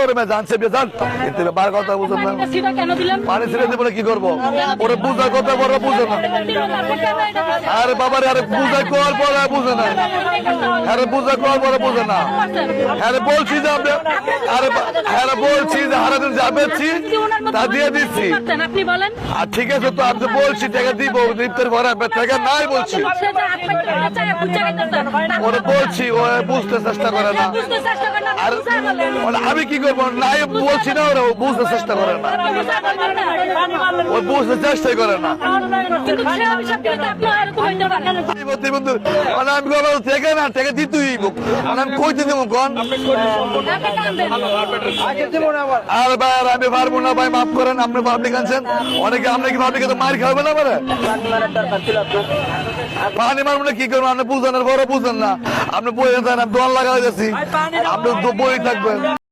ওরে জানছে জান কিন্তু বার কথা বুঝেন না পানি ছেড়ে দেবো কি করবো ওরে বুঝার কথা বড় বুঝে না আরে বাবারে আরে বুঝাই কর পরে বুঝে না আরে বুঝা কর পরে বুঝে না আরে বলছি যে আরে আরে বলছি যে হারাদিন যাবেছি তা দিয়ে দিচ্ছি আপনি বলেন আর ঠিক আছে তো আমি বলছি টাকা দিব ইফতার ঘরে টাকা নাই বলছি ওরে বলছি ও বুঝতে চেষ্টা করে না আর আমি কি করবো নাই বলছি না ওরা বুঝতে চেষ্টা করে না ও বুঝতে চেষ্টাই করে না মানে আমি থেকে না টাকা দিতেই আমি কইতে দেবো কন আর ভাই আর আমি পারবো না ভাই মাফ করেন আপনি পাবলিক আনছেন অনেকে আপনি কি পাবলিকে তো মার খাবে না মানে পানি মারবো না কি করবো আপনি বুঝেন আর বড় বুঝেন না আপনি বই দোয়ান লাগাই যাচ্ছি আপনি বই থাকবেন